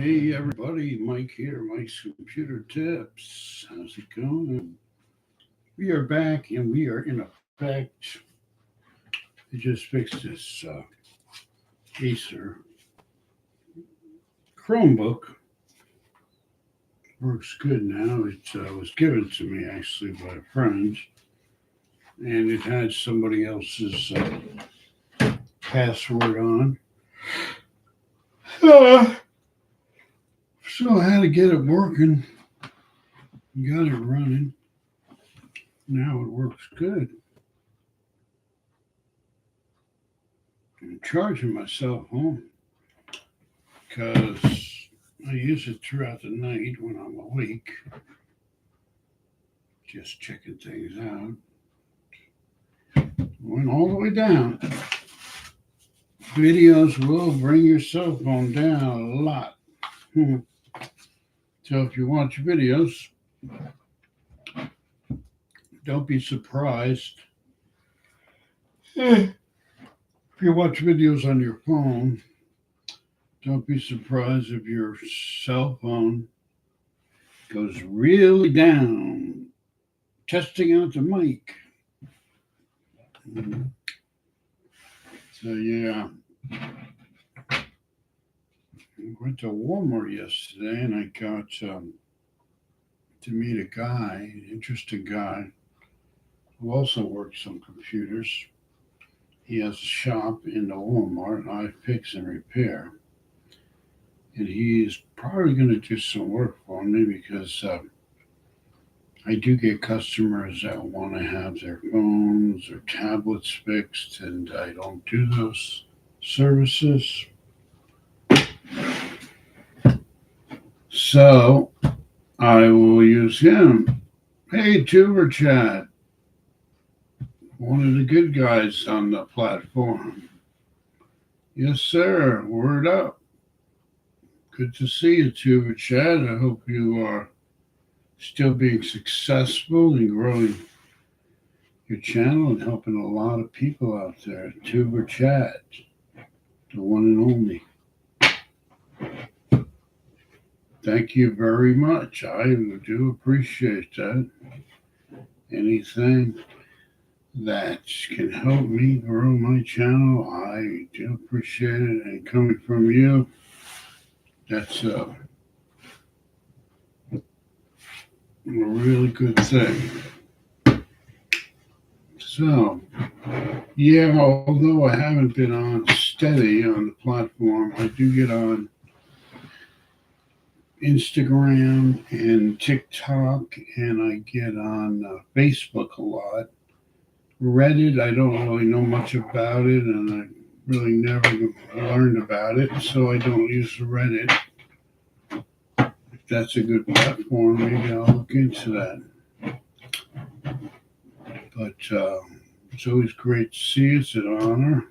Hey everybody, Mike here, Mike's Computer Tips. How's it going? We are back and we are in effect. I just fixed this Acer Chromebook. Works good now. It was given to me actually by a friend, and it had somebody else's password on. Uh, so I had to get it working. Got it running. Now it works good. I'm charging my cell phone because I use it throughout the night when I'm awake, just checking things out. Went all the way down. Videos will bring your cell phone down a lot. So if you watch videos, don't be surprised. If you watch videos on your phone, don't be surprised if your cell phone goes really down. Testing out the mic. So yeah, I went to Walmart yesterday and I got to meet a guy, an interesting guy who also works on computers. He has a shop in the Walmart, I fix and repair, and he's probably going to do some work for me because I do get customers that want to have their phones or tablets fixed, and I don't do those services. So I will use him. Hey, Tuber Chat, one of the good guys on the platform. Yes, sir. Word up. Good to see you, Tuber Chat. I hope you are still being successful and growing your channel and helping a lot of people out there. Tuber Chat, the one and only. Thank you very much. I do appreciate that. Anything that can help me grow my channel, I do appreciate it. And coming from you, that's a really good thing. So, yeah, although I haven't been on steady on the platform, I do get on Instagram and TikTok, and I get on Facebook a lot. Reddit, I don't really know much about it, and I really never learned about it, so I don't use Reddit. If that's a good platform, maybe I'll look into that. But it's always great to see you. It's an honor.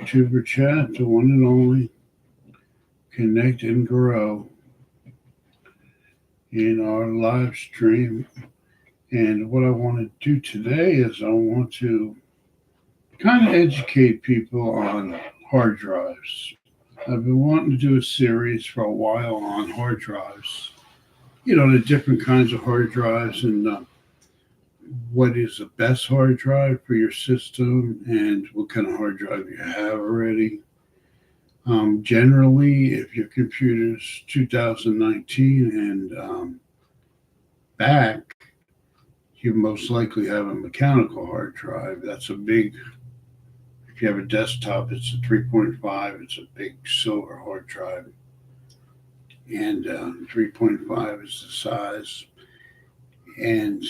Tuber Chat, the one and only. Connect and grow in our live stream. And what I want to do today is I want to kind of educate people on hard drives. I've been wanting to do a series for a while on hard drives, the different kinds of hard drives and what is the best hard drive for your system and what kind of hard drive you have already. Generally, if your computer's 2019 and back, you most likely have a mechanical hard drive. That's a big, if you have a desktop, it's a 3.5, it's a big silver hard drive. And 3.5 is the size. And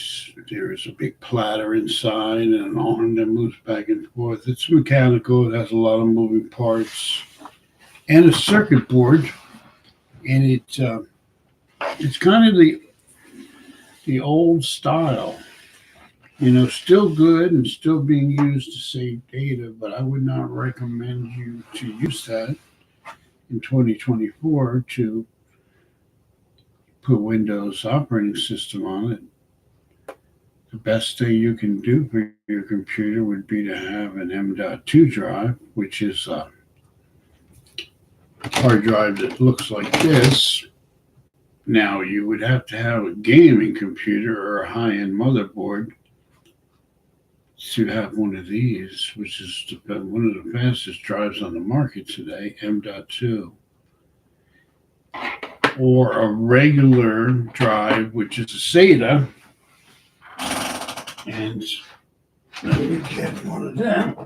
there is a big platter inside and an arm that moves back and forth. It's mechanical, it has a lot of moving parts and a circuit board. And it's kind of the old style. Still good and still being used to save data, but I would not recommend you to use that in 2024 to put Windows operating system on it. The best thing you can do for your computer would be to have an M.2 drive, which is hard drive that looks like this. Now, you would have to have a gaming computer or a high-end motherboard to have one of these, which is one of the fastest drives on the market today, M.2, or a regular drive, which is a SATA. And let me get one of them.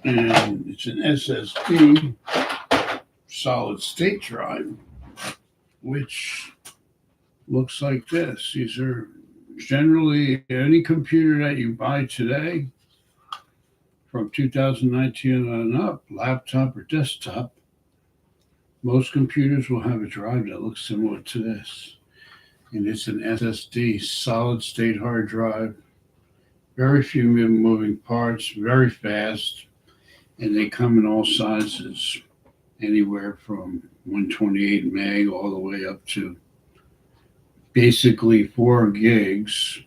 And it's an SSD, solid state drive, which looks like this. These are generally any computer that you buy today from 2019 on up, laptop or desktop, most computers will have a drive that looks similar to this. And it's an SSD, solid state hard drive, very few moving parts, very fast, and they come in all sizes, anywhere from 128 meg all the way up to basically 4 gigs.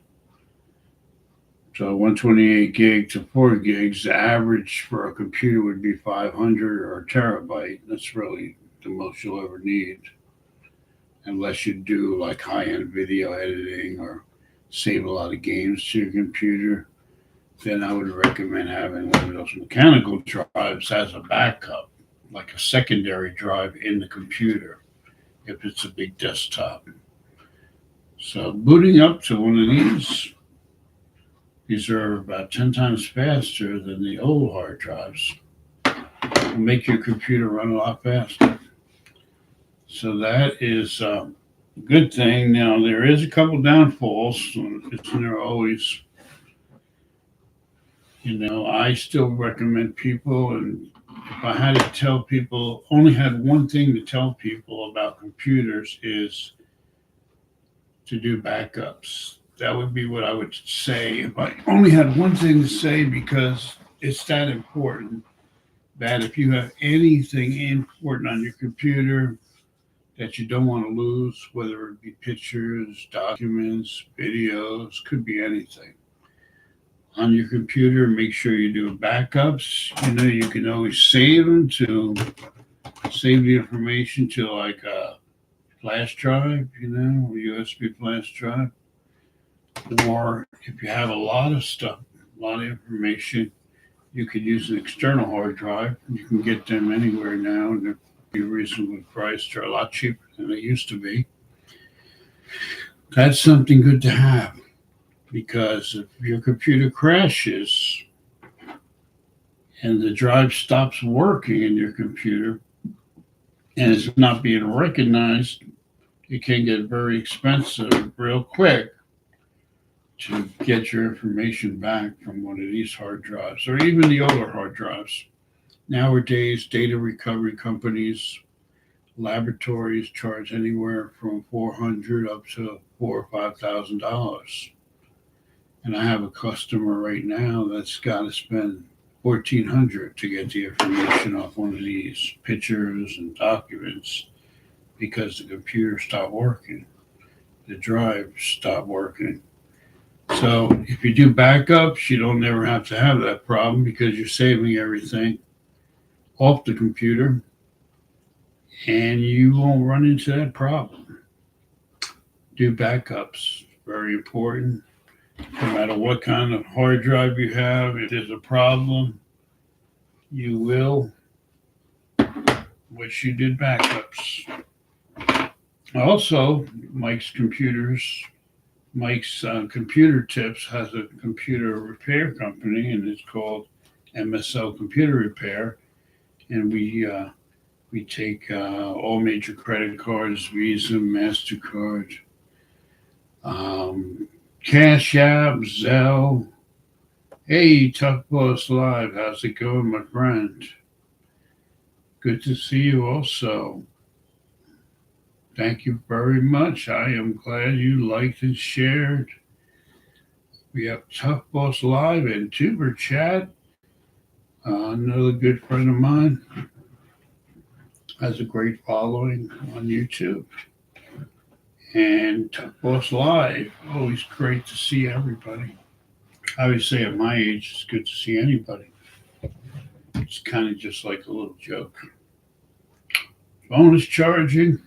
So 128 gig to 4 gigs, the average for a computer would be 500 or a terabyte. That's really the most you'll ever need, unless you do like high-end video editing or save a lot of games to your computer. Then I would recommend having one of those mechanical drives as a backup, like a secondary drive in the computer if it's a big desktop. So booting up to one of these are about 10 times faster than the old hard drives. It'll make your computer run a lot faster. So that is a good thing. Now, there is a couple downfalls. It's there always. I still recommend people, and if I had to tell people, only had one thing to tell people about computers is to do backups. That would be what I would say if I only had one thing to say, because it's that important that if you have anything important on your computer that you don't want to lose, whether it be pictures, documents, videos, could be anything on your computer, make sure you do backups. You can always save them to save the information to like a flash drive, or USB flash drive. Or if you have a lot of stuff, a lot of information, you could use an external hard drive. You can get them anywhere now, and they're reasonably priced. They're a lot cheaper than they used to be. That's something good to have, because if your computer crashes and the drive stops working in your computer and it's not being recognized, it can get very expensive real quick to get your information back from one of these hard drives, or even the older hard drives. Nowadays, data recovery companies, laboratories charge anywhere from $400 up to $4,000 or $5,000. And I have a customer right now that's got to spend $1,400 to get the information off one of these pictures and documents, because the computer stopped working, the drive stopped working. So if you do backups, you don't never have to have that problem, because you're saving everything off the computer and you won't run into that problem. Do backups, very important. No matter what kind of hard drive you have, if there's a problem, you will wish you did backups. Also, Mike's Computer Tips has a computer repair company, and it's called MSL Computer Repair. And we take all major credit cards: Visa, MasterCard, Cash App, Zelle. Hey, Tough Boss Live, how's it going, my friend? Good to see you also. Thank you very much. I am glad you liked and shared. We have Tough Boss Live and Tuber Chat. Another good friend of mine has a great following on YouTube. And Tough Boss Live, always great to see everybody. I always say at my age, it's good to see anybody. It's kind of just like a little joke. Phone is charging.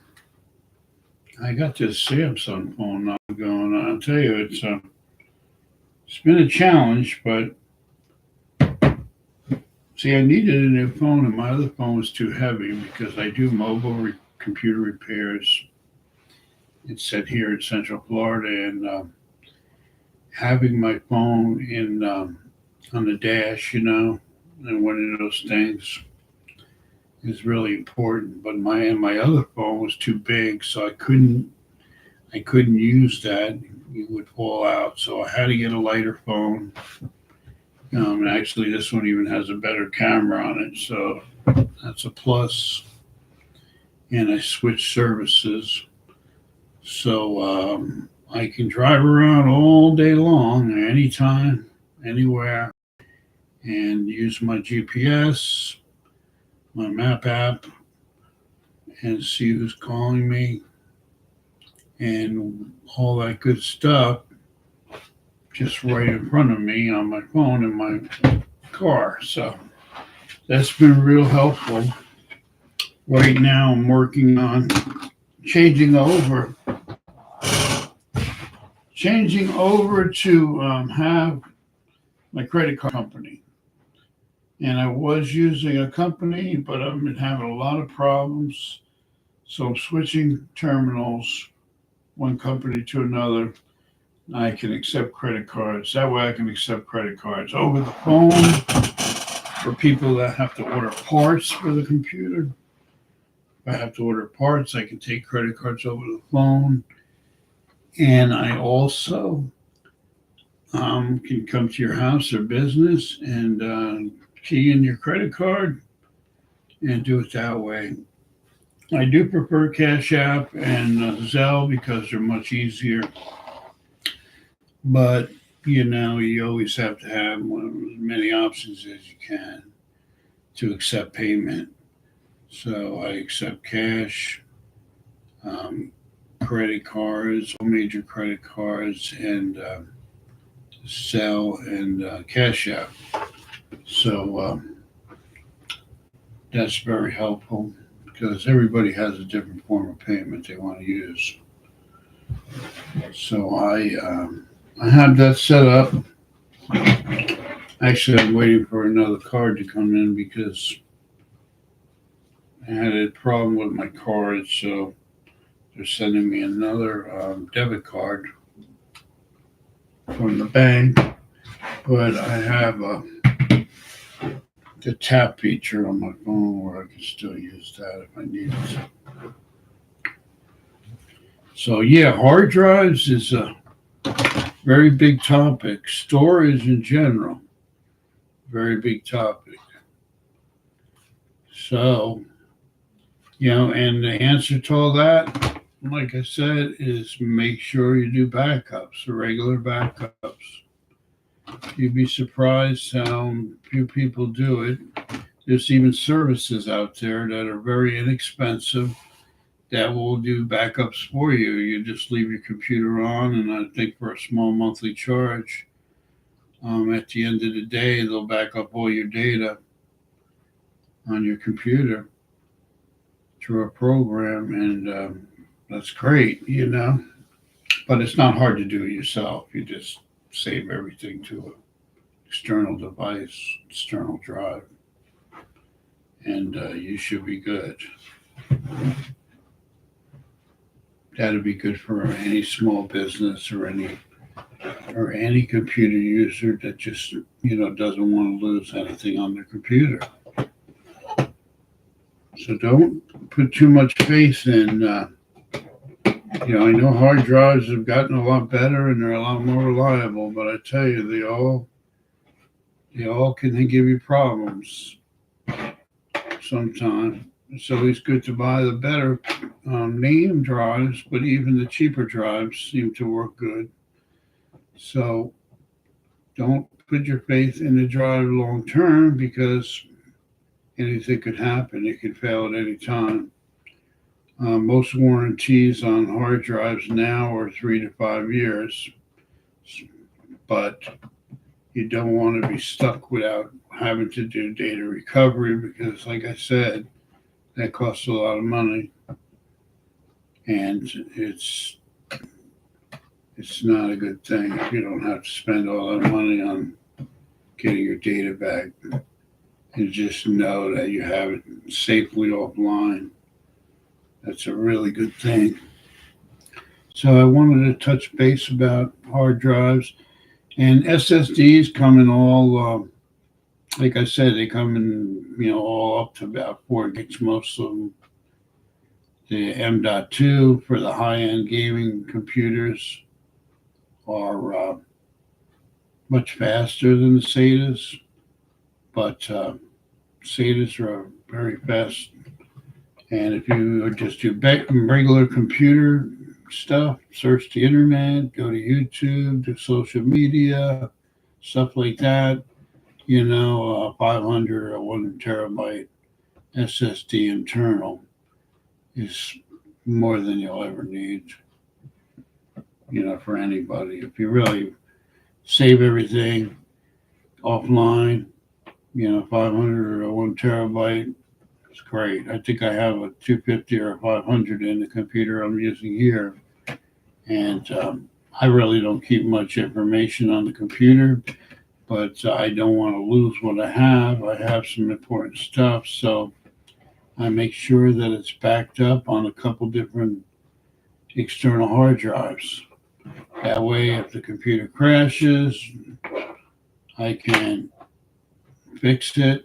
I got this Samsung phone now going on. I'll tell you, it's been a challenge, but see, I needed a new phone, and my other phone was too heavy because I do computer repairs. It's set here in Central Florida, and having my phone in on the dash, and one of those things is really important. But my other phone was too big, so I couldn't use that. It would fall out, so I had to get a lighter phone. And actually, this one even has a better camera on it, so that's a plus. And I switched services, so I can drive around all day long, anytime, anywhere, and use my GPS, my map app, and see who's calling me and all that good stuff just right in front of me on my phone in my car. So that's been real helpful. Right now, I'm working on changing over to have my credit card company. And I was using a company, but I've been having a lot of problems. So I'm switching terminals, one company to another. I can accept credit cards. That way I can accept credit cards over the phone for people that have to order parts for the computer. If I have to order parts, I can take credit cards over the phone. And I also can come to your house or business and key in your credit card and do it that way. I do prefer Cash App and Zelle because they're much easier. But, you always have to have as many options as you can to accept payment. So I accept cash, um, credit cards, all major credit cards, and Zelle and Cash App. So that's very helpful because everybody has a different form of payment they want to use. So I have that set up. Actually, I'm waiting for another card to come in because I had a problem with my card, so they're sending me another debit card from the bank. But I have the tap feature on my phone where I can still use that if I need it. So yeah, hard drives is a very big topic. Storage in general, very big topic. So, and the answer to all that, like I said, is make sure you do backups, regular backups. You'd be surprised how few people do it. There's even services out there that are very inexpensive that will do backups for you. You just leave your computer on, and I think for a small monthly charge, at the end of the day, they'll back up all your data on your computer through a program, and that's great. But it's not hard to do it yourself. You just save everything to an external device, external drive, and you should be good. That'd be good for any small business or any computer user that just doesn't want to lose anything on their computer. So don't put too much faith in. I know hard drives have gotten a lot better and they're a lot more reliable, but I tell you, they all can give you problems sometimes. It's always good to buy the better name drives, but even the cheaper drives seem to work good. So don't put your faith in the drive long term because anything could happen. It could fail at any time. Most warranties on hard drives now are 3 to 5 years, but you don't want to be stuck without having to do data recovery because, like I said, that costs a lot of money, and it's not a good thing if you don't have to spend all that money on getting your data back. And just know that you have it safely offline. That's a really good thing. So I wanted to touch base about hard drives and SSDs come in all. Like I said, they come in all up to about 4 gigs. Most of them. The M.2 for the high-end gaming computers are much faster than the SATAs, but SATAs are very fast. And if you just do regular computer stuff, search the internet, go to YouTube, do social media, stuff like that, 500 or 1 terabyte SSD internal is more than you'll ever need, for anybody. If you really save everything offline, 500 or 1 terabyte, it's great. I think I have a 250 or a 500 in the computer I'm using here. And I really don't keep much information on the computer, but I don't want to lose what I have. I have some important stuff, so I make sure that it's backed up on a couple different external hard drives. That way, if the computer crashes, I can fix it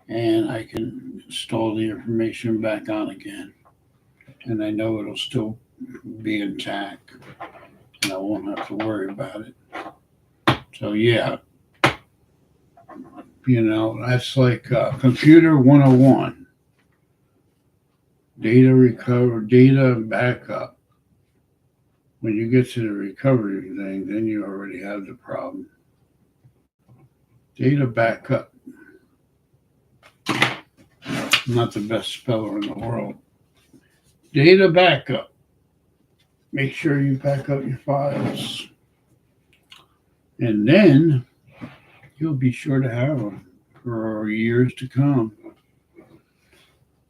and I can install the information back on again. And I know it'll still be intact and I won't have to worry about it. So, yeah, that's like computer 101. Data recovery, data backup. When you get to the recovery thing, then you already have the problem. Data backup. I'm not the best speller in the world. Data backup. Make sure you back up your files. And then you'll be sure to have them for years to come.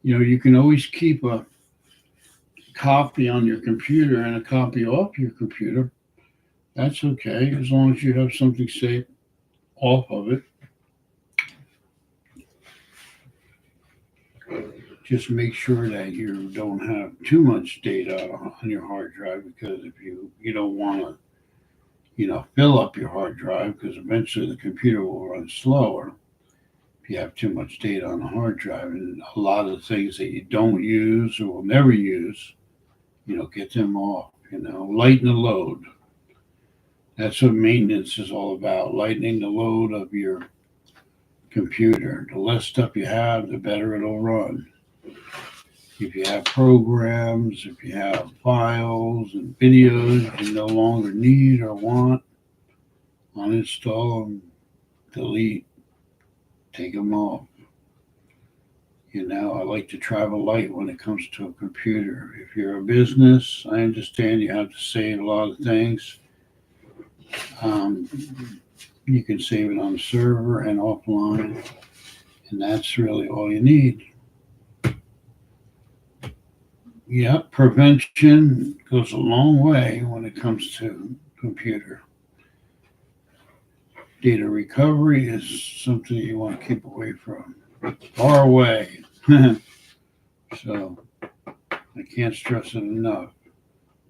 You can always keep a copy on your computer and a copy off your computer. That's okay, as long as you have something saved off of it. Just make sure that you don't have too much data on your hard drive, because if you don't want to fill up your hard drive, because eventually the computer will run slower if you have too much data on the hard drive. And a lot of the things that you don't use or will never use, get them off, lighten the load. That's what maintenance is all about, lightening the load of your computer. The less stuff you have, the better it'll run. If you have programs, if you have files and videos you no longer need or want, uninstall them, delete, take them off. I like to travel light when it comes to a computer. If you're a business, I understand you have to save a lot of things. You can save it on the server and offline, and that's really all you need. Yeah, prevention goes a long way when it comes to computer. Data recovery is something you want to keep away from, far away. So I can't stress it enough.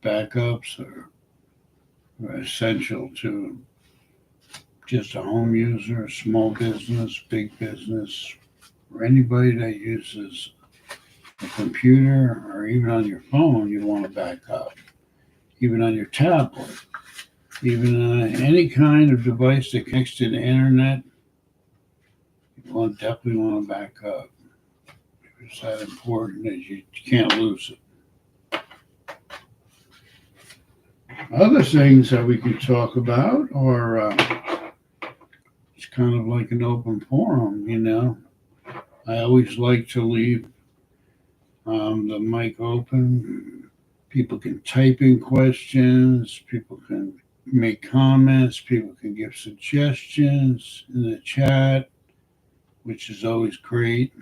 Backups are essential to just a home user, a small business, big business, or anybody that uses a computer, or even on your phone. You want to back up, even on your tablet, even on any kind of device that connects to the internet. You definitely want to back up. It's that important that you can't lose it. Other things that we can talk about are it's kind of like an open forum. I always like to leave the mic open. People can type in questions, people can make comments, people can give suggestions in the chat. which is always great.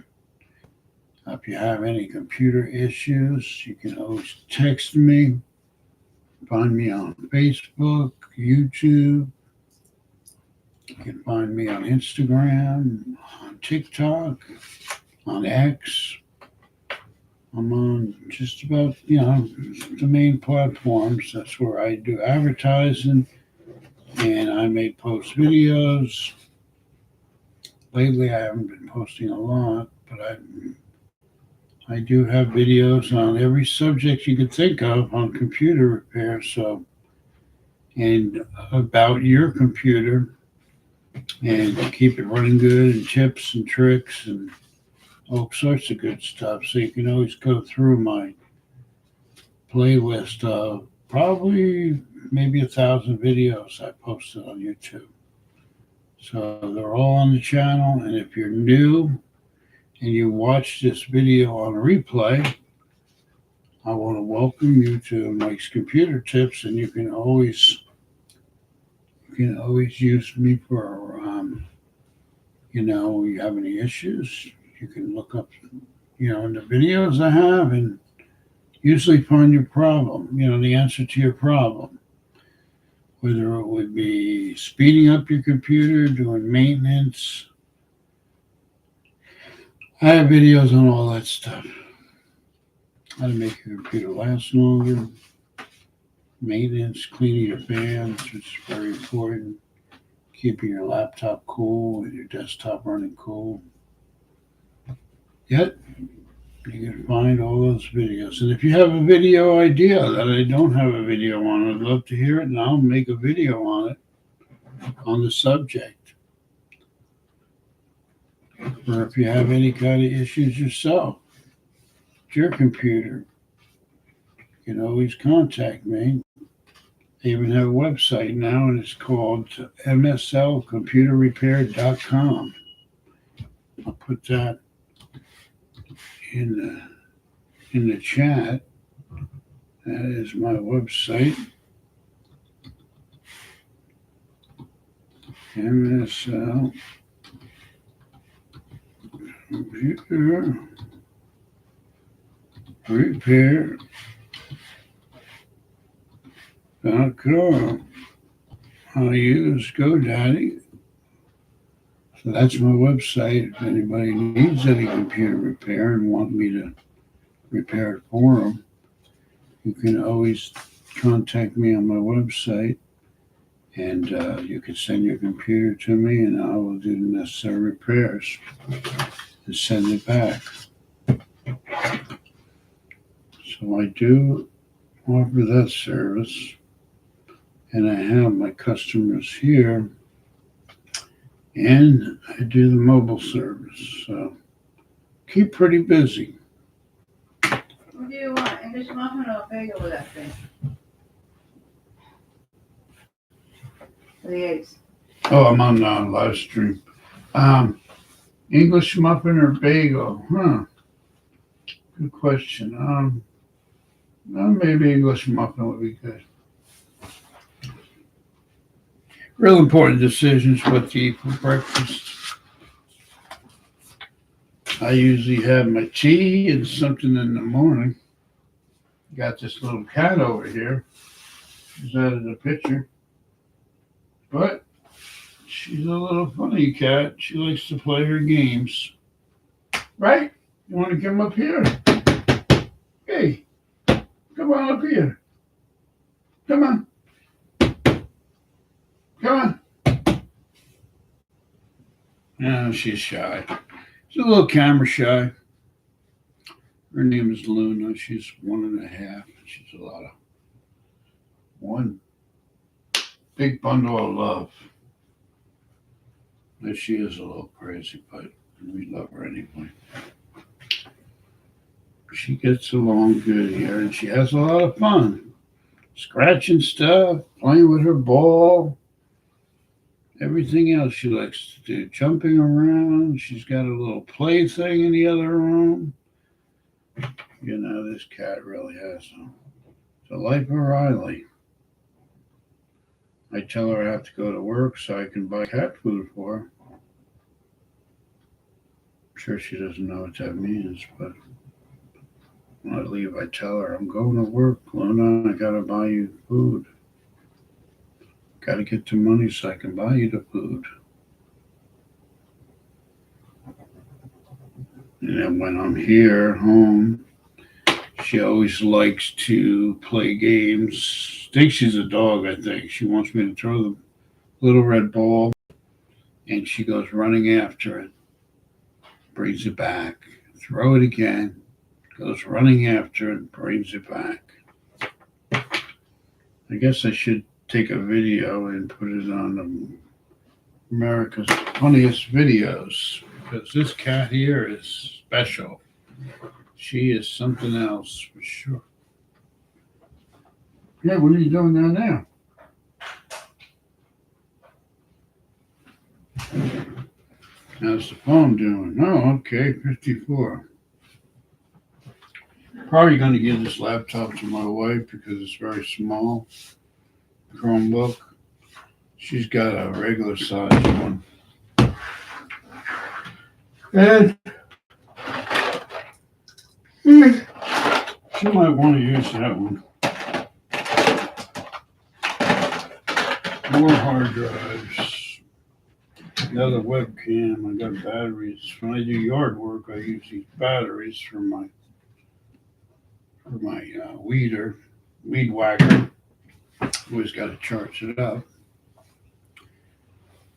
If you have any computer issues, you can always text me. Find me on Facebook, YouTube. You can find me on Instagram, on TikTok, on X. I'm on just about, the main platforms. That's where I do advertising and I may post videos. Lately, I haven't been posting a lot, but I do have videos on every subject you could think of on computer repair. So, and about your computer and keep it running good and tips and tricks and all sorts of good stuff. So you can always go through my playlist of probably maybe 1,000 videos I posted on YouTube. So they're all on the channel. And if you're new and you watch this video on replay, I want to welcome you to Mike's Computer Tips, and you can always use me for you have any issues, you can look up in the videos I have and usually find your problem, the answer to your problem. Whether it would be speeding up your computer, doing maintenance. I have videos on all that stuff. How to make your computer last longer, maintenance, cleaning your fans, which is very important, keeping your laptop cool and your desktop running cool. Yet, you can find all those videos. And if you have a video idea that I don't have a video on, I'd love to hear it, and I'll make a video on it, on the subject. Or if you have any kind of issues yourself with your computer, you can always contact me. I even have a website now, and it's called mslcomputerrepair.com. I'll put that in the chat. That is my website. MSL Computer Repair.com. I use GoDaddy. So that's my website. If anybody needs any computer repair and want me to repair it for them, you can always contact me on my website, and you can send your computer to me, and I will do the necessary repairs and send it back. So I do offer that service, and I have my customers here, and I do the mobile service. So keep pretty busy. What do you want? English muffin or bagel with that thing? For the eggs. Oh, I'm on live stream. English muffin or bagel? Good question. Maybe English muffin would be good. Real important decisions what to eat for breakfast. I usually have my tea and something in the morning. Got this little cat over here. She's out of the picture. But she's a little funny cat. She likes to play her games. Right? You want to come up here? Hey, come on up here. Come on. Come on. No, she's shy. She's a little camera shy. Her name is Luna. She's 1.5. She's a lot of one big bundle of love. But she is a little crazy, but we love her anyway. She gets along good here, and she has a lot of fun. Scratching stuff, playing with her ball, everything else she likes to do. Jumping around. She's got a little play thing in the other room. This cat really has a life of Riley. I tell her I have to go to work so I can buy cat food for her. sure she doesn't know what that means, but when I leave, I tell her, I'm going to work, Luna. I gotta buy you food. Gotta get the money so I can buy you the food. And then when I'm here at home, she always likes to play games. Thinks she's a dog, I think. She wants me to throw the little red ball, and she goes running after it, brings it back, throw it again, goes running after it, brings it back. I guess I should take a video and put it on America's Funniest Videos, because this cat here is special. She is something else for sure. Yeah, what are you doing down there? How's the phone doing? Oh, okay, 54. Probably going to give this laptop to my wife because it's very small. Chromebook. She's got a regular size one. And she might want to use that one. More hard drives. Another webcam. I got batteries. When I do yard work, I use these batteries for my weed whacker. Always got to charge it up.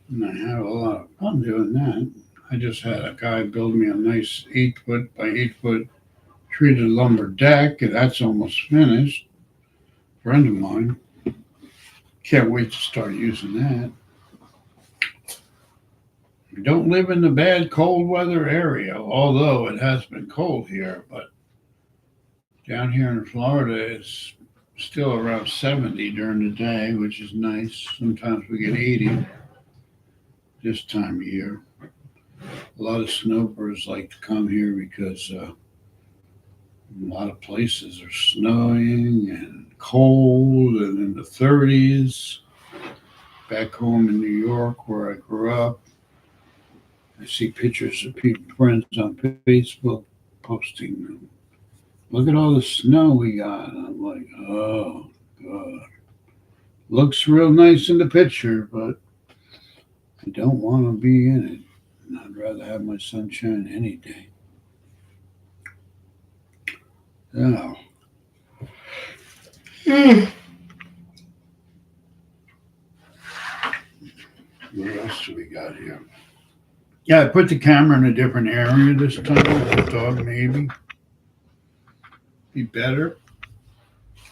And I have a lot of fun doing that. I just had a guy build me a nice 8-foot by 8-foot treated lumber deck, and that's almost finished. Friend of mine. Can't wait to start using that. We don't live in the bad cold weather area, although it has been cold here, but down here in Florida it's still around 70 during the day, which is nice. Sometimes we get 80 this time of year. A lot of snowbirds like to come here because a lot of places are snowing and cold and in the 30s. Back home in New York where I grew up, I see pictures of people, friends on Facebook posting them. Look at all the snow we got. And I'm like, oh, God. Looks real nice in the picture, but I don't want to be in it. And I'd rather have my sunshine any day. Now, what else do we got here? Yeah, I put the camera in a different area this time. I thought maybe be better.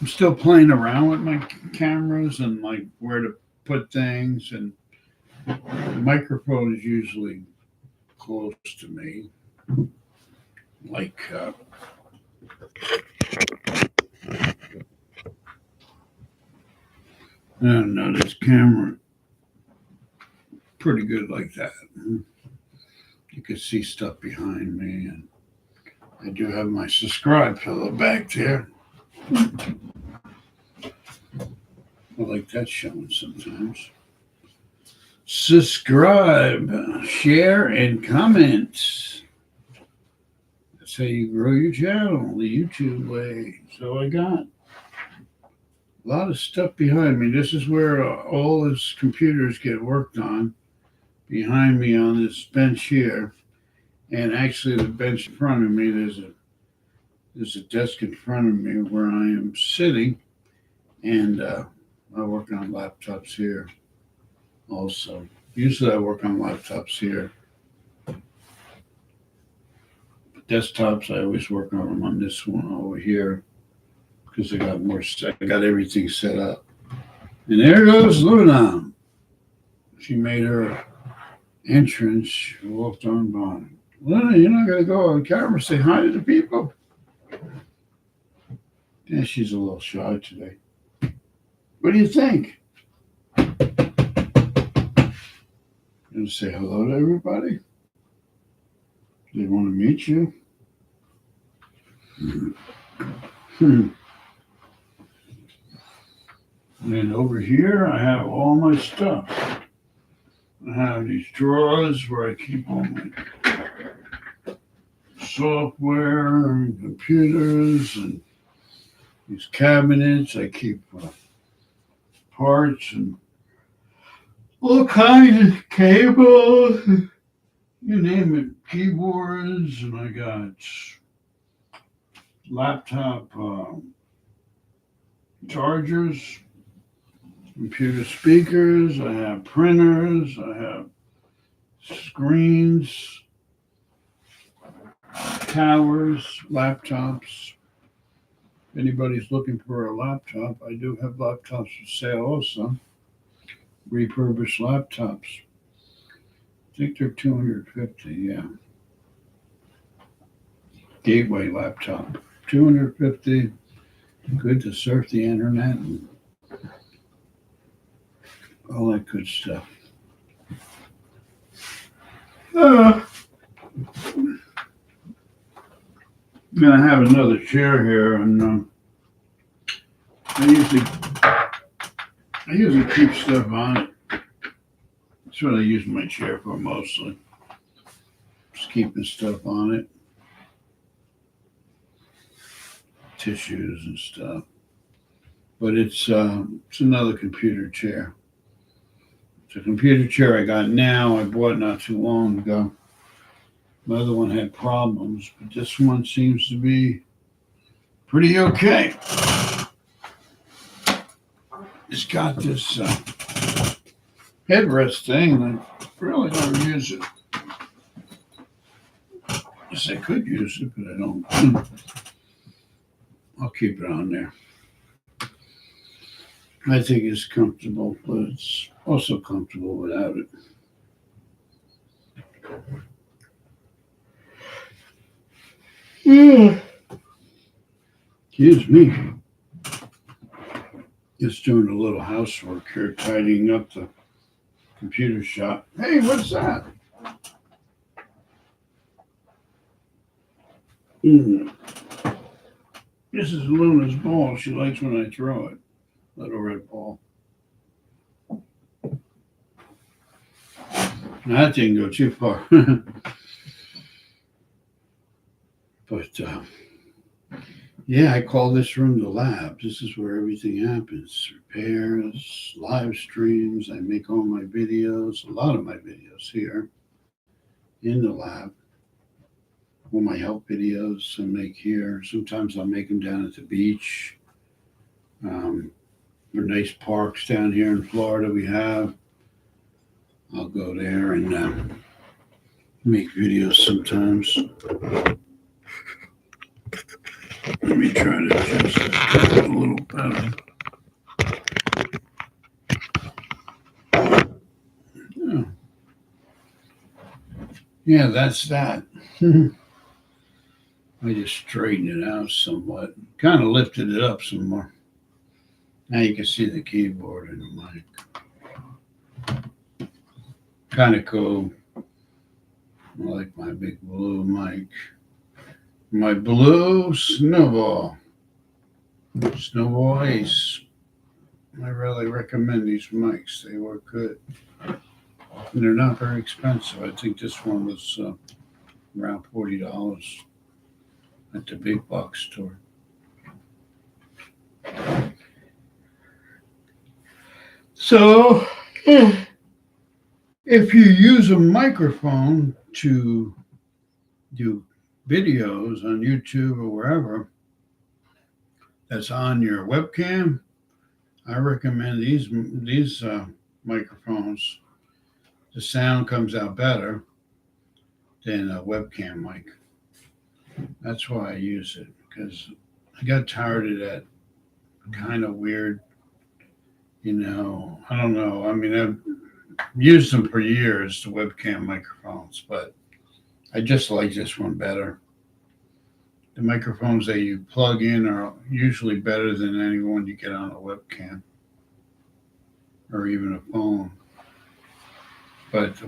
I'm still playing around with my cameras and like where to put things, and the microphone is usually close to me. Like I don't know, this camera pretty good like that. You can see stuff behind me, and I do have my subscribe pillow back there. I like that showing sometimes. Subscribe, share, and comment. That's how you grow your channel, the YouTube way. So I got a lot of stuff behind me. This is where all his computers get worked on. Behind me on this bench here. And actually the bench in front of me, there's a desk in front of me where I am sitting. And I work on laptops here also. Usually I work on laptops here. Desktops, I always work on them on this one over here because I got everything set up. And there goes Luna. She made her entrance. She walked on by. Luna, you're not going to go on camera say hi to the people? Yeah, she's a little shy today. What do you think? You want to say hello to everybody? Do they want to meet you? And over here, I have all my stuff. I have these drawers where I keep all my software and computers and these cabinets. I keep parts and all kinds of cables, you name it, keyboards, and I got laptop chargers, computer speakers, I have printers, I have screens, towers, laptops. If anybody's looking for a laptop, I do have laptops for sale also. Refurbished laptops. I think they're 250, yeah. Gateway laptop. 250. Good to surf the internet and all that good stuff. I'm gonna have another chair here, and I usually keep stuff on it. That's what I use my chair for mostly. Just keeping stuff on it, tissues and stuff. But it's another computer chair. It's a computer chair I got now. I bought not too long ago. My other one had problems, but this one seems to be pretty okay. It's got this headrest thing, and I really don't use it. Yes, I could use it, but I don't. I'll keep it on there. I think it's comfortable, but it's also comfortable without it. Excuse me. Just doing a little housework here, tidying up the computer shop. Hey, what's that? This is Luna's ball. She likes when I throw it. Little red ball. Now, that didn't go too far. But yeah, I call this room the lab. This is where everything happens. Repairs, live streams. I make all my videos, a lot of my videos here in the lab. All my help videos I make here. Sometimes I'll make them down at the beach. There are nice parks down here in Florida we have. I'll go there and make videos sometimes. Let me try to adjust this a little better. Yeah, that's that. I just straightened it out somewhat. Kind of lifted it up some more. Now you can see the keyboard and the mic. Kind of cool. I like my big blue mic. My blue Snowball. Snowball Ace. I really recommend these mics. They work good. And they're not very expensive. I think this one was around $40 at the big box store. So, if you use a microphone to do videos on YouTube or wherever that's on your webcam, I recommend these microphones. The sound comes out better than a webcam mic. That's why I use it, because I got tired of that kind of weird, I don't know. I mean, I've used them for years, the webcam microphones, but I just like this one better. The microphones that you plug in are usually better than any one you get on a webcam or even a phone. But the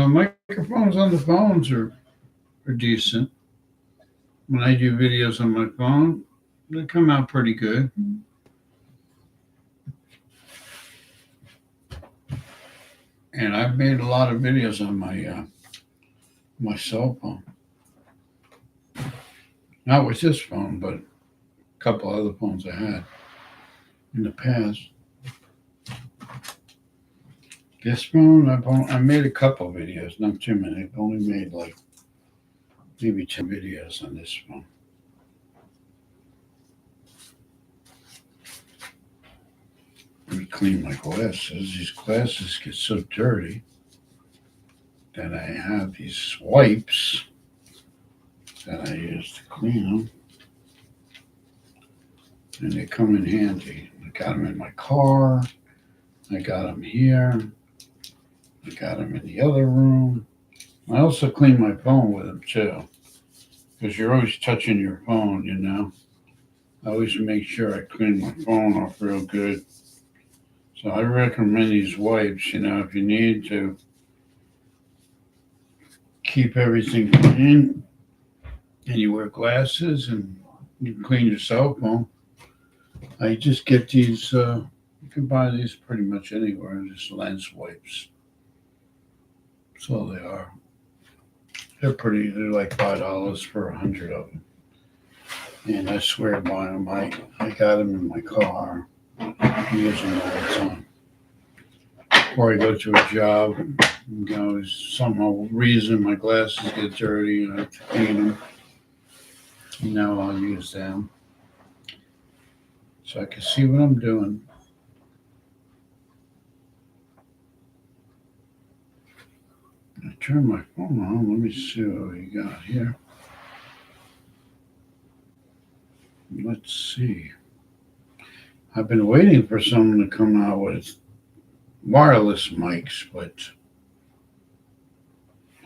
microphones on the phones are decent. When I do videos on my phone, they come out pretty good. And I've made a lot of videos on my cell phone. Not with this phone, but a couple other phones I had in the past. This phone, I made a couple videos, not too many. I've only made like maybe 10 videos on this phone. Let me clean my glasses. These glasses get so dirty that I have these wipes that I use to clean them. And they come in handy. I got them in my car. I got them here. I got them in the other room. I also clean my phone with them too, because you're always touching your phone, you know. I always make sure I clean my phone off real good. So I recommend these wipes, you know, if you need to keep everything clean and you wear glasses and you can clean your cell phone. I just get these, you can buy these pretty much anywhere, just lens wipes. That's all they are. They're like $5 for 100 of them. And I swear by them. I got them in my car. I use them all the time. Or I go to a job, and, you know, some reason my glasses get dirty and I have to clean them. You know, I'll use them. So I can see what I'm doing. I turn my phone on. Let me see what we got here. Let's see. I've been waiting for someone to come out with wireless mics, but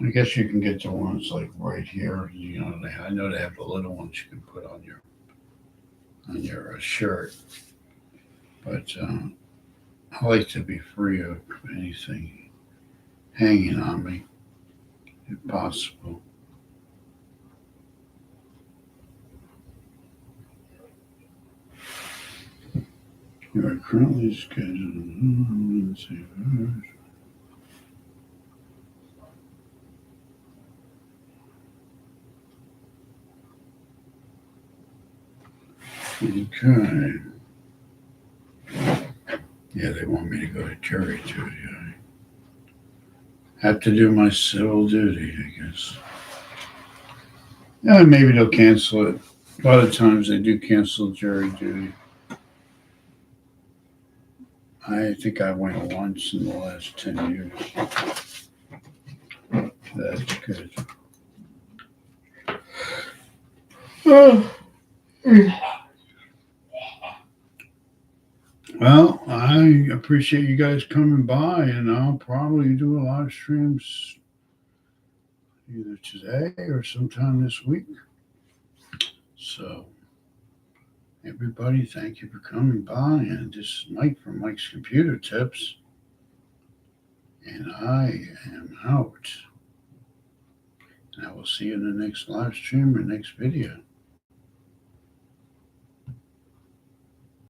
I guess you can get the ones like right here. You know, I know they have the little ones you can put on your shirt, but I like to be free of anything hanging on me, if possible. You are currently scheduled. Let's see. Okay. Yeah, they want me to go to jury duty. I have to do my civil duty, I guess. Yeah, maybe they'll cancel it. A lot of times they do cancel jury duty. I think I went once in the last 10 years. That's good. Well, I appreciate you guys coming by, and I'll probably do a live streams either today or sometime this week. So, everybody, thank you for coming by. And this is Mike from Mike's Computer Tips, and I am out. And I will see you in the next live stream or next video.